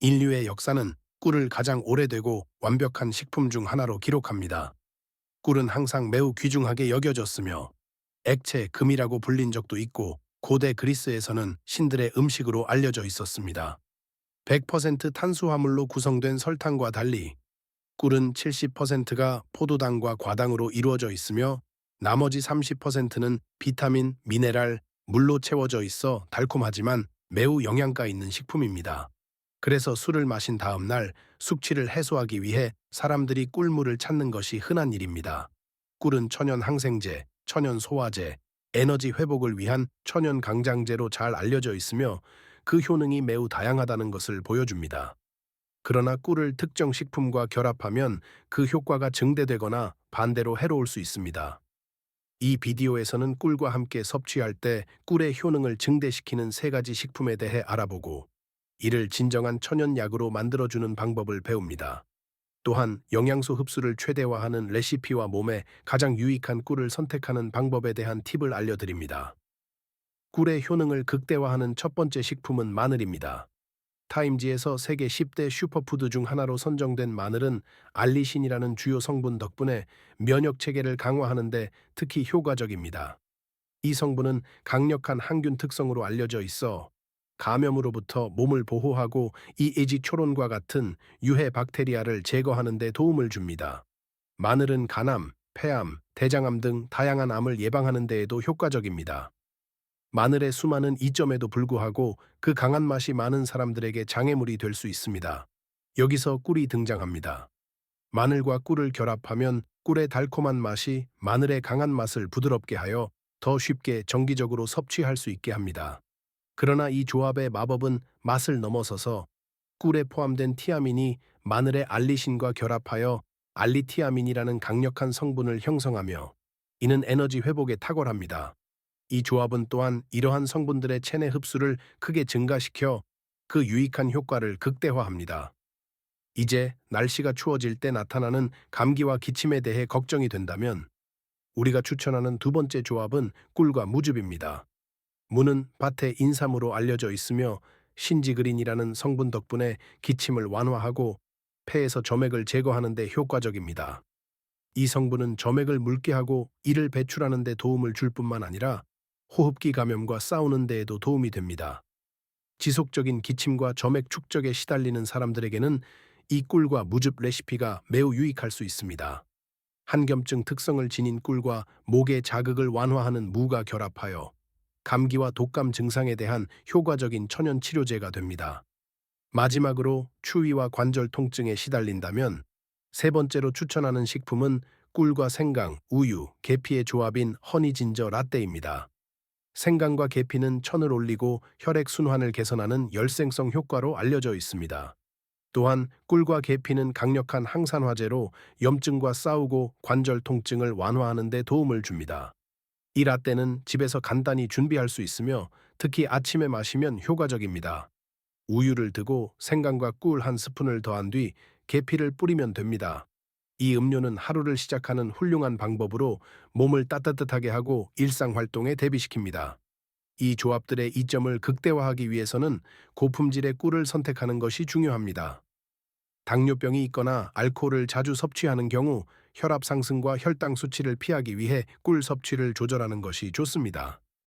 인류의 역사는 꿀을 가장 오래되고 완벽한 식품 중 하나로 기록합니다. 꿀은 항상 매우 귀중하게 여겨졌으며 액체 금이라고 불린 적도 있고 고대 그리스에서는 신들의 음식으로 알려져 있었습니다. 100% 탄수화물로 구성된 설탕과 달리 꿀은 70%가 포도당과 과당으로 이루어져 있으며 나머지 30%는 비타민, 미네랄, 물로 채워져 있어 달콤하지만 매우 영양가 있는 식품입니다. 그래서 술을 마신 다음 날 숙취를 해소하기 위해 사람들이 꿀물을 찾는 것이 흔한 일입니다. 꿀은 천연 항생제, 천연 소화제, 에너지 회복을 위한 천연 강장제로 잘 알려져 있으며 그 효능이 매우 다양하다는 것을 보여줍니다. 그러나 꿀을 특정 식품과 결합하면 그 효과가 증대되거나 반대로 해로울 수 있습니다. 이 비디오에서는 꿀과 함께 섭취할 때 꿀의 효능을 증대시키는 세 가지 식품에 대해 알아보고 이를 진정한 천연약으로 만들어주는 방법을 배웁니다. 또한 영양소 흡수를 최대화하는 레시피와 몸에 가장 유익한 꿀을 선택하는 방법에 대한 팁을 알려드립니다. 꿀의 효능을 극대화하는 첫 번째 식품은 마늘입니다. 타임지에서 세계 10대 슈퍼푸드 중 하나로 선정된 마늘은 알리신이라는 주요 성분 덕분에 면역 체계를 강화하는 데 특히 효과적입니다. 이 성분은 강력한 항균 특성으로 알려져 있어 감염으로부터 몸을 보호하고 이에지초론과 같은 유해 박테리아를 제거하는 데 도움을 줍니다. 마늘은 간암, 폐암, 대장암 등 다양한 암을 예방하는 데에도 효과적입니다. 마늘의 수많은 이점에도 불구하고 그 강한 맛이 많은 사람들에게 장애물이 될 수 있습니다. 여기서 꿀이 등장합니다. 마늘과 꿀을 결합하면 꿀의 달콤한 맛이 마늘의 강한 맛을 부드럽게 하여 더 쉽게 정기적으로 섭취할 수 있게 합니다. 그러나 이 조합의 마법은 맛을 넘어서서 꿀에 포함된 티아민이 마늘의 알리신과 결합하여 알리티아민이라는 강력한 성분을 형성하며 이는 에너지 회복에 탁월합니다. 이 조합은 또한 이러한 성분들의 체내 흡수를 크게 증가시켜 그 유익한 효과를 극대화합니다. 이제 날씨가 추워질 때 나타나는 감기와 기침에 대해 걱정이 된다면 우리가 추천하는 두 번째 조합은 꿀과 무즙입니다. 무는 밭의 인삼으로 알려져 있으며 신지그린이라는 성분 덕분에 기침을 완화하고 폐에서 점액을 제거하는 데 효과적입니다. 이 성분은 점액을 묽게 하고 이를 배출하는 데 도움을 줄 뿐만 아니라 호흡기 감염과 싸우는 데에도 도움이 됩니다. 지속적인 기침과 점액 축적에 시달리는 사람들에게는 이 꿀과 무즙 레시피가 매우 유익할 수 있습니다. 한겸증 특성을 지닌 꿀과 목의 자극을 완화하는 무가 결합하여 감기와 독감 증상에 대한 효과적인 천연 치료제가 됩니다. 마지막으로 추위와 관절 통증에 시달린다면 세 번째로 추천하는 식품은 꿀과 생강, 우유, 계피의 조합인 허니진저 라떼입니다. 생강과 계피는 천을 올리고 혈액 순환을 개선하는 열생성 효과로 알려져 있습니다. 또한 꿀과 계피는 강력한 항산화제로 염증과 싸우고 관절 통증을 완화하는 데 도움을 줍니다. 이 라떼는 집에서 간단히 준비할 수 있으며 특히 아침에 마시면 효과적입니다. 우유를 두고 생강과 꿀 한 스푼을 더한 뒤 계피를 뿌리면 됩니다. 이 음료는 하루를 시작하는 훌륭한 방법으로 몸을 따뜻하게 하고 일상 활동에 대비시킵니다. 이 조합들의 이점을 극대화하기 위해서는 고품질의 꿀을 선택하는 것이 중요합니다. 당뇨병이 있거나 알코올을 자주 섭취하는 경우 혈압 상승과 혈당 수치를 피하기 위해 꿀 섭취를 조절하는 것이 좋습니다.